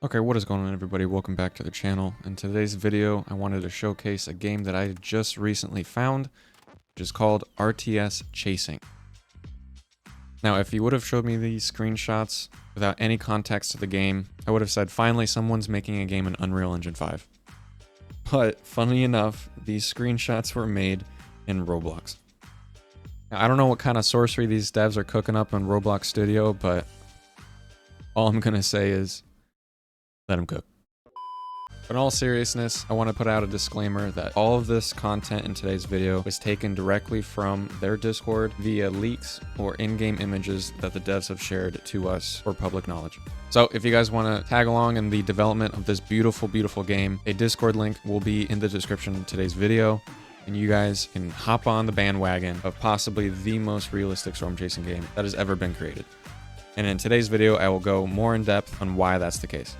Okay, what is going on, everybody? Welcome back to the channel. In today's video, I wanted to showcase a game that I just recently found, which is called RTS Chasing. Now, if you would have showed me these screenshots without any context to the game, I would have said, finally, someone's making a game in Unreal Engine 5. But, funny enough, these screenshots were made in Roblox. Now, I don't know what kind of sorcery these devs are cooking up in Roblox Studio, but all I'm gonna say is, let them cook. But in all seriousness, I want to put out a disclaimer that all of this content in today's video was taken directly from their Discord via leaks or in-game images that the devs have shared to us for public knowledge. So if you guys want to tag along in the development of this beautiful, beautiful game, a Discord link will be in the description of today's video, and you guys can hop on the bandwagon of possibly the most realistic storm chasing game that has ever been created. And in today's video, I will go more in depth on why that's the case.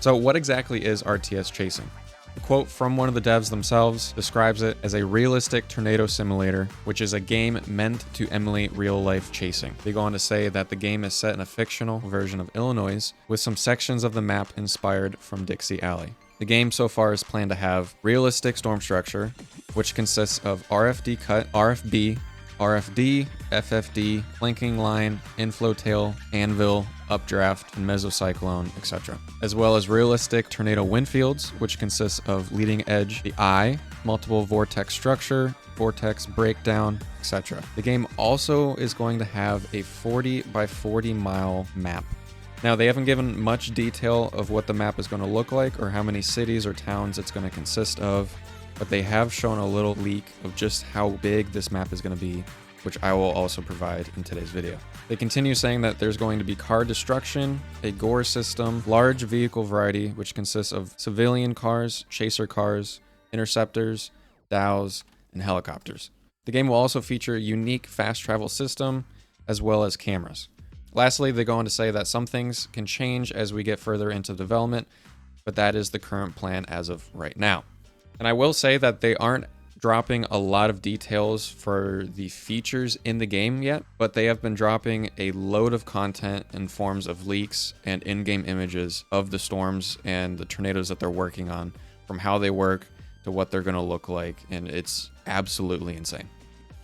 So what exactly is RTS Chasing? A quote from one of the devs themselves describes it as a realistic tornado simulator, which is a game meant to emulate real-life chasing. They go on to say that the game is set in a fictional version of Illinois, with some sections of the map inspired from Dixie Alley. The game so far is planned to have realistic storm structure, which consists of RFD cut, RFB, RFD, FFD, flanking line, inflow tail, anvil, updraft, and mesocyclone, etc. As well as realistic tornado wind fields, which consists of leading edge, the eye, multiple vortex structure, vortex breakdown, etc. The game also is going to have a 40 by 40 mile map. Now, they haven't given much detail of what the map is going to look like or how many cities or towns it's going to consist of, but they have shown a little leak of just how big this map is going to be, which I will also provide in today's video. They continue saying that there's going to be car destruction, a gore system, large vehicle variety, which consists of civilian cars, chaser cars, interceptors, DAOs, and helicopters. The game will also feature a unique fast travel system, as well as cameras. Lastly, they go on to say that some things can change as we get further into development, but that is the current plan as of right now. And I will say that they aren't dropping a lot of details for the features in the game yet, but they have been dropping a load of content in forms of leaks and in-game images of the storms and the tornadoes that they're working on, from how they work to what they're going to look like, and it's absolutely insane.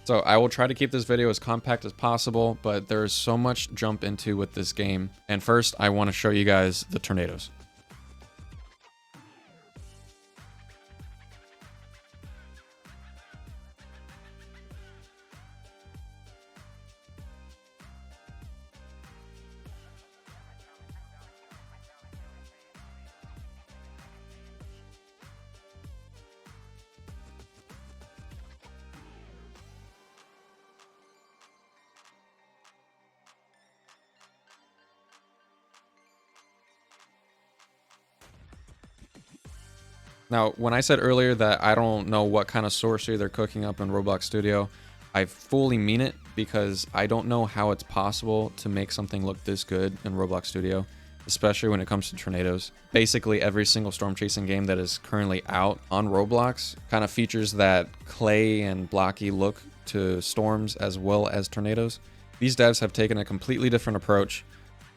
So I will try to keep this video as compact as possible, but there's so much to jump into with this game. And first, I want to show you guys the tornadoes. Now, when I said earlier that I don't know what kind of sorcery they're cooking up in Roblox Studio, I fully mean it, because I don't know how it's possible to make something look this good in Roblox Studio, especially when it comes to tornadoes. Basically, every single storm chasing game that is currently out on Roblox kind of features that clay and blocky look to storms as well as tornadoes. These devs have taken a completely different approach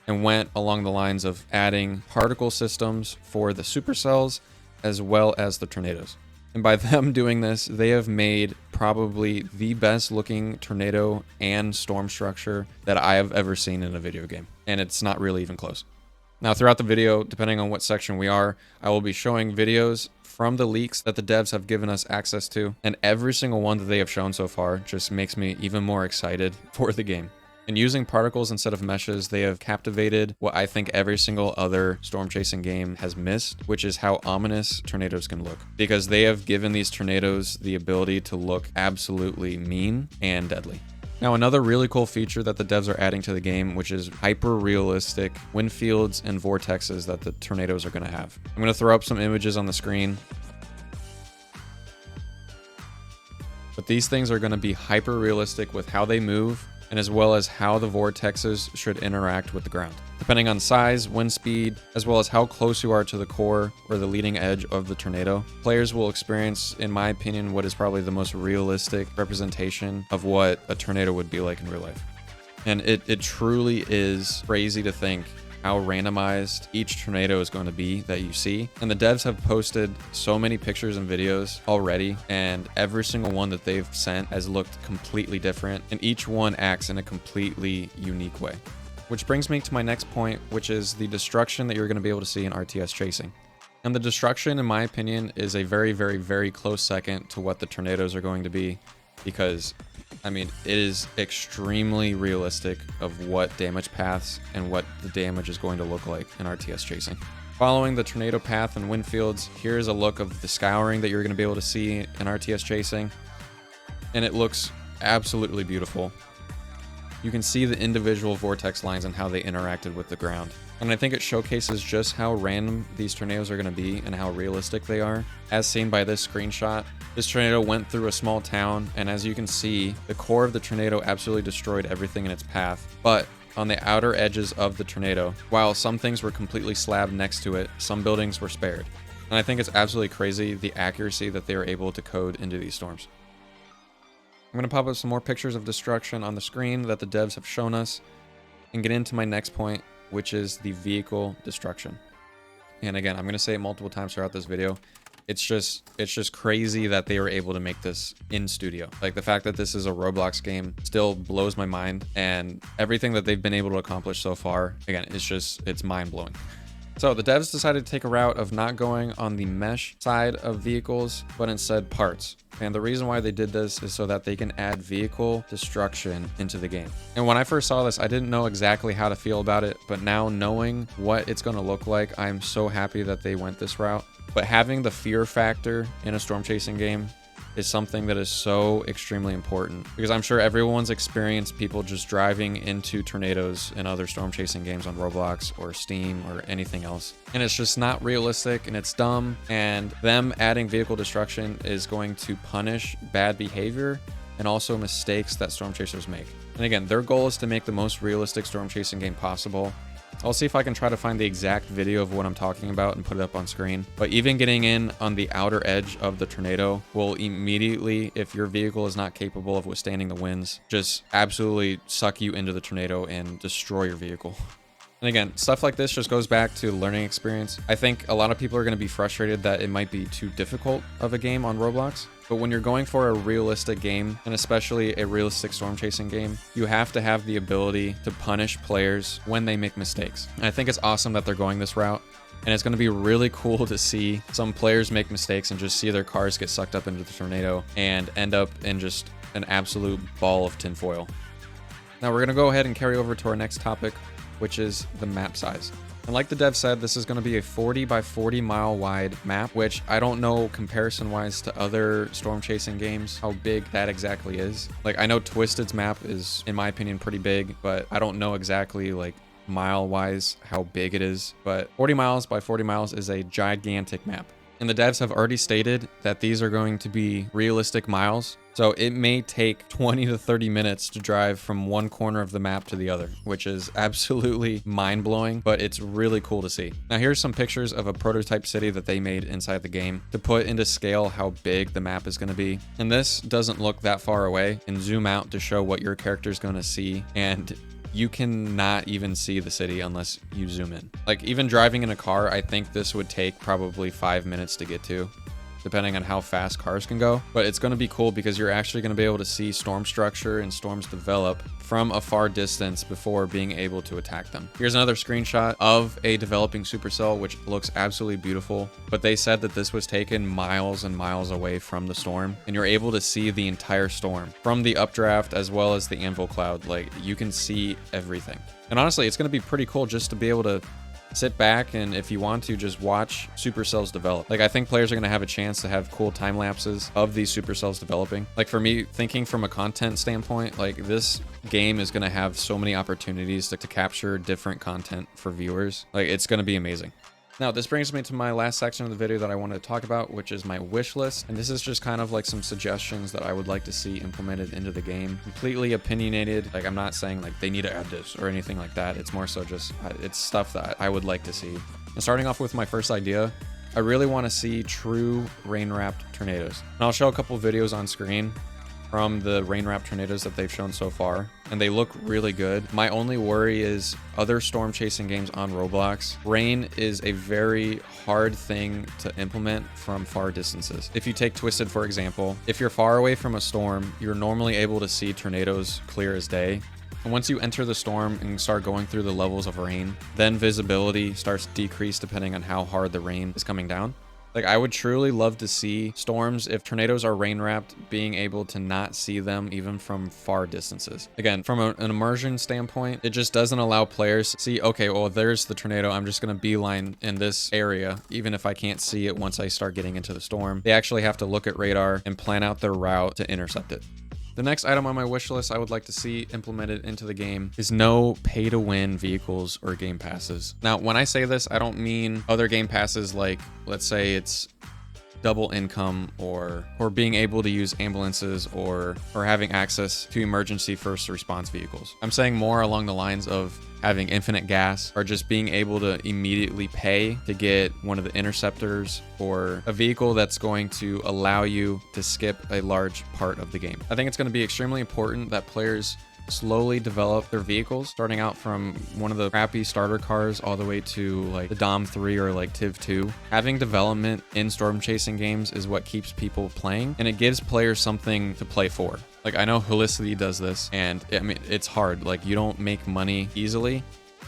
and went along the lines of adding particle systems for the supercells as well as the tornadoes. And by them doing this, they have made probably the best looking tornado and storm structure that I have ever seen in a video game. And it's not really even close. Now, throughout the video, depending on what section we are, I will be showing videos from the leaks that the devs have given us access to. And every single one that they have shown so far just makes me even more excited for the game. And using particles instead of meshes, they have captivated what I think every single other storm chasing game has missed, which is how ominous tornadoes can look. Because they have given these tornadoes the ability to look absolutely mean and deadly. Now, another really cool feature that the devs are adding to the game, which is hyper-realistic wind fields and vortexes that the tornadoes are going to have. I'm going to throw up some images on the screen. But these things are going to be hyper-realistic with how they move, and as well as how the vortexes should interact with the ground. Depending on size, wind speed, as well as how close you are to the core or the leading edge of the tornado, players will experience, in my opinion, what is probably the most realistic representation of what a tornado would be like in real life. And it truly is crazy to think how randomized each tornado is going to be that you see. And the devs have posted so many pictures and videos already, and every single one that they've sent has looked completely different, and each one acts in a completely unique way. Which brings me to my next point, which is the destruction that you're going to be able to see in RTS Chasing. And the destruction, in my opinion, is a very, very, very close second to what the tornadoes are going to be, because, I mean, it is extremely realistic of what damage paths and what the damage is going to look like in RTS Chasing. Following the tornado path and wind fields, here's a look of the scouring that you're going to be able to see in RTS Chasing, and it looks absolutely beautiful. You can see the individual vortex lines and how they interacted with the ground. And I think it showcases just how random these tornadoes are going to be and how realistic they are. As seen by this screenshot, this tornado went through a small town, and as you can see, the core of the tornado absolutely destroyed everything in its path. But on the outer edges of the tornado, while some things were completely slabbed next to it, some buildings were spared. And I think it's absolutely crazy the accuracy that they were able to code into these storms. I'm going to pop up some more pictures of destruction on the screen that the devs have shown us and get into my next point, which is the vehicle destruction. And again, I'm going to say it multiple times throughout this video. It's just crazy that they were able to make this in studio. Like, the fact that this is a Roblox game still blows my mind, and everything that they've been able to accomplish so far, again, it's mind-blowing. So the devs decided to take a route of not going on the mesh side of vehicles, but instead parts. And the reason why they did this is so that they can add vehicle destruction into the game. And when I first saw this, I didn't know exactly how to feel about it, but now knowing what it's going to look like, I'm so happy that they went this route. But having the fear factor in a storm chasing game is something that is so extremely important, because I'm sure everyone's experienced people just driving into tornadoes in other storm chasing games on Roblox or Steam or anything else. And it's just not realistic, and it's dumb, and them adding vehicle destruction is going to punish bad behavior and also mistakes that storm chasers make. And again, their goal is to make the most realistic storm chasing game possible. I'll see if I can try to find the exact video of what I'm talking about and put it up on screen. But even getting in on the outer edge of the tornado will immediately, if your vehicle is not capable of withstanding the winds, just absolutely suck you into the tornado and destroy your vehicle. And again, stuff like this just goes back to learning experience. I think a lot of people are going to be frustrated that it might be too difficult of a game on Roblox. But when you're going for a realistic game, and especially a realistic storm chasing game, you have to have the ability to punish players when they make mistakes. And I think it's awesome that they're going this route. And it's going to be really cool to see some players make mistakes and just see their cars get sucked up into the tornado and end up in just an absolute ball of tinfoil. Now we're going to go ahead and carry over to our next topic, which is the map size. And like the dev said, this is going to be a 40 by 40 mile wide map, which I don't know comparison wise to other storm chasing games how big that exactly is. Like, I know Twisted's map is, in my opinion, pretty big, but I don't know exactly like mile wise how big it is. But 40 miles by 40 miles is a gigantic map. And the devs have already stated that these are going to be realistic miles. So it may take 20 to 30 minutes to drive from one corner of the map to the other, which is absolutely mind-blowing, but it's really cool to see. Now here's some pictures of a prototype city that they made inside the game to put into scale how big the map is going to be. And this doesn't look that far away, and zoom out to show what your character is going to see, and you cannot even see the city unless you zoom in. Like, even driving in a car, I think this would take probably 5 minutes to get to, depending on how fast cars can go. But it's going to be cool because you're actually going to be able to see storm structure and storms develop from a far distance before being able to attack them. Here's another screenshot of a developing supercell, which looks absolutely beautiful. But they said that this was taken miles and miles away from the storm, and you're able to see the entire storm from the updraft as well as the anvil cloud. Like, you can see everything. And honestly, it's going to be pretty cool just to be able to sit back and, if you want to, just watch supercells develop. Like, I think players are going to have a chance to have cool time lapses of these supercells developing. Like, for me, thinking from a content standpoint, like, this game is going to have so many opportunities to capture different content for viewers. Like, it's going to be amazing. Now, this brings me to my last section of the video that I wanted to talk about, which is my wish list. And this is just kind of like some suggestions that I would like to see implemented into the game. Completely opinionated. Like, I'm not saying like they need to add this or anything like that. It's more so just, it's stuff that I would like to see. And starting off with my first idea, I really want to see true rain-wrapped tornadoes. And I'll show a couple videos on screen. from the rain wrap tornadoes that they've shown so far, and they look really good. My only worry is other storm chasing games on Roblox. Rain is a very hard thing to implement from far distances. If you take Twisted, for example, if you're far away from a storm, you're normally able to see tornadoes clear as day. And once you enter the storm and start going through the levels of rain, then visibility starts to decrease depending on how hard the rain is coming down. Like, I would truly love to see storms, if tornadoes are rain wrapped, being able to not see them even from far distances. Again, from an immersion standpoint, it just doesn't allow players to see, okay, well, there's the tornado. I'm just going to beeline in this area, even if I can't see it once I start getting into the storm. They actually have to look at radar and plan out their route to intercept it. The next item on my wish list I would like to see implemented into the game is no pay-to-win vehicles or game passes. Now, when I say this, I don't mean other game passes like, let's say it's double income or being able to use ambulances or having access to emergency first response vehicles. I'm saying more along the lines of having infinite gas or just being able to immediately pay to get one of the interceptors or a vehicle that's going to allow you to skip a large part of the game. I think it's going to be extremely important that players slowly develop their vehicles, starting out from one of the crappy starter cars all the way to like the Dom 3 or like Tiv 2. Having development in storm chasing games is what keeps people playing, and it gives players something to play for. Like, I know Helicity does this, and I mean, it's hard. Like, you don't make money easily,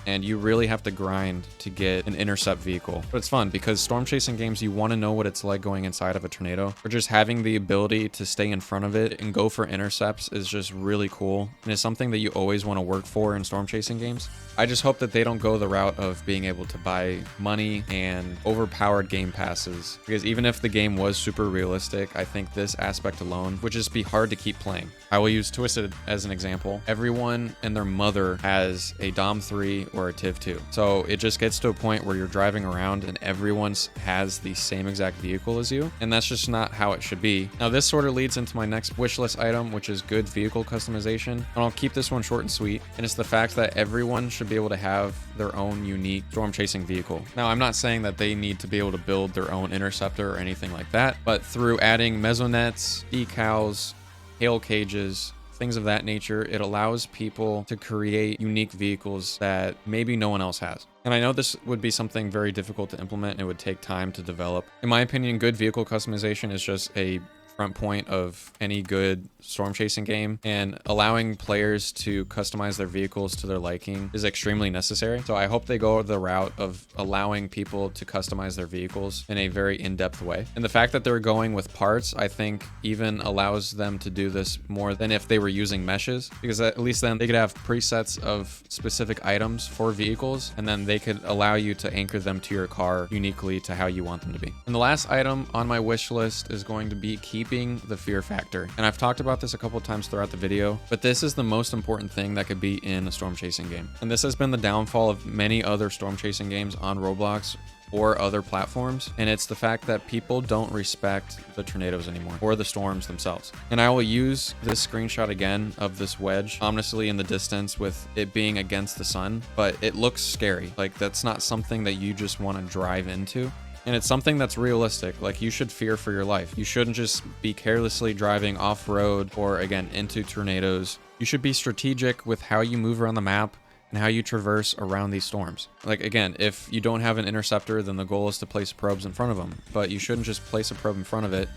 and you really have to grind to get an intercept vehicle. But it's fun because storm chasing games, you want to know what it's like going inside of a tornado, or just having the ability to stay in front of it and go for intercepts is just really cool. And it's something that you always want to work for in storm chasing games. I just hope that they don't go the route of being able to buy money and overpowered game passes, because even if the game was super realistic, I think this aspect alone would just be hard to keep playing. I will use Twisted as an example. Everyone and their mother has a Dom 3 or a Tiv 2. So it just gets to a point where you're driving around and everyone has the same exact vehicle as you, and that's just not how it should be. Now, this sort of leads into my next wish list item, which is good vehicle customization. And I'll keep this one short and sweet, and it's the fact that everyone should be able to have their own unique storm chasing vehicle. Now, I'm not saying that they need to be able to build their own interceptor or anything like that, but through adding mezonets, decals, hail cages, things of that nature, it allows people to create unique vehicles that maybe no one else has. And I know this would be something very difficult to implement and it would take time to develop. In my opinion, good vehicle customization is just a front point of any good storm chasing game, and allowing players to customize their vehicles to their liking is extremely necessary. So I hope they go the route of allowing people to customize their vehicles in a very in-depth way. And the fact that they're going with parts, I think even allows them to do this more than if they were using meshes, because at least then they could have presets of specific items for vehicles, and then they could allow you to anchor them to your car uniquely to how you want them to be. And the last item on my wish list is going to be keeping the fear factor. And I've talked about this a couple of times throughout the video, but this is the most important thing that could be in a storm chasing game. And this has been the downfall of many other storm chasing games on Roblox or other platforms, and it's the fact that people don't respect the tornadoes anymore or the storms themselves. And I will use this screenshot again of this wedge ominously in the distance with it being against the sun, but it looks scary. Like, that's not something that you just want to drive into. And it's something that's realistic. Like, you should fear for your life. You shouldn't just be carelessly driving off-road or, again, into tornadoes. You should be strategic with how you move around the map and how you traverse around these storms. Like, again, if you don't have an interceptor, then the goal is to place probes in front of them. But you shouldn't just place a probe in front of it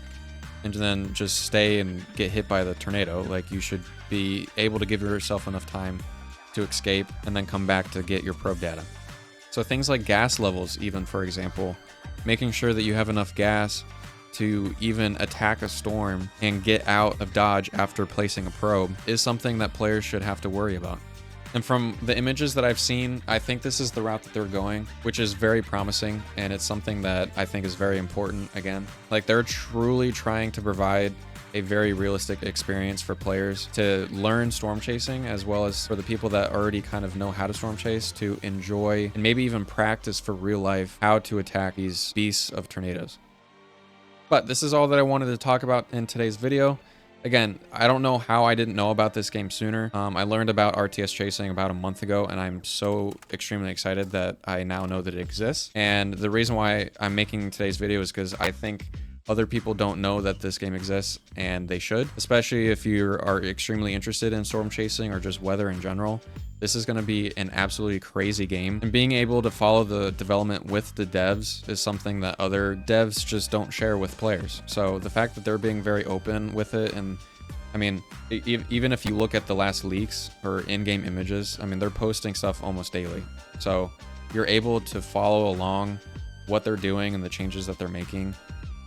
and then just stay and get hit by the tornado. Like, you should be able to give yourself enough time to escape and then come back to get your probe data. So things like gas levels, even, for example, making sure that you have enough gas to even attack a storm and get out of dodge after placing a probe is something that players should have to worry about. And from the images that I've seen, I think this is the route that they're going, which is very promising, and it's something that I think is very important. Again, like, they're truly trying to provide a very realistic experience for players to learn storm chasing, as well as for the people that already kind of know how to storm chase to enjoy and maybe even practice for real life how to attack these beasts of tornadoes. But this is all that I wanted to talk about in today's video. Again, I don't know how I didn't know about this game sooner. I learned about RTS Chasing about a month ago, and I'm so extremely excited that I now know that it exists. And the reason why I'm making today's video is because I think other people don't know that this game exists, and they should, especially if you are extremely interested in storm chasing or just weather in general. This is going to be an absolutely crazy game, and being able to follow the development with the devs is something that other devs just don't share with players. So the fact that they're being very open with it, and I mean, even if you look at the last leaks or in-game images, I mean, they're posting stuff almost daily. So you're able to follow along what they're doing and the changes that they're making.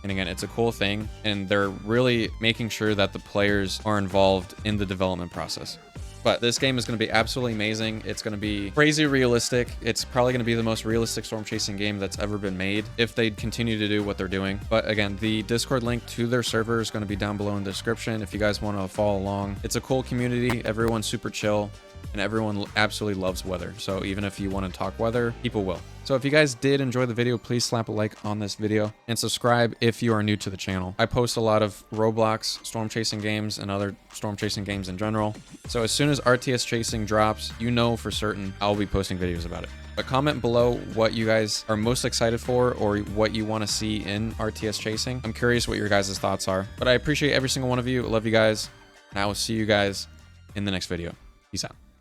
And again, it's a cool thing, and they're really making sure that the players are involved in the development process. But this game is going to be absolutely amazing. It's going to be crazy realistic. It's probably going to be the most realistic storm chasing game that's ever been made if they continue to do what they're doing. But again, the Discord link to their server is going to be down below in the description if you guys want to follow along. It's a cool community. Everyone's super chill, and everyone absolutely loves weather. So even if you want to talk weather, people will. So if you guys did enjoy the video, please slap a like on this video and subscribe if you are new to the channel. I post a lot of Roblox storm chasing games and other storm chasing games in general. So as soon as RTS Chasing drops, you know for certain I'll be posting videos about it. But comment below what you guys are most excited for or what you want to see in RTS Chasing. I'm curious what your guys' thoughts are. But I appreciate every single one of you. I love you guys. And I will see you guys in the next video. Peace out.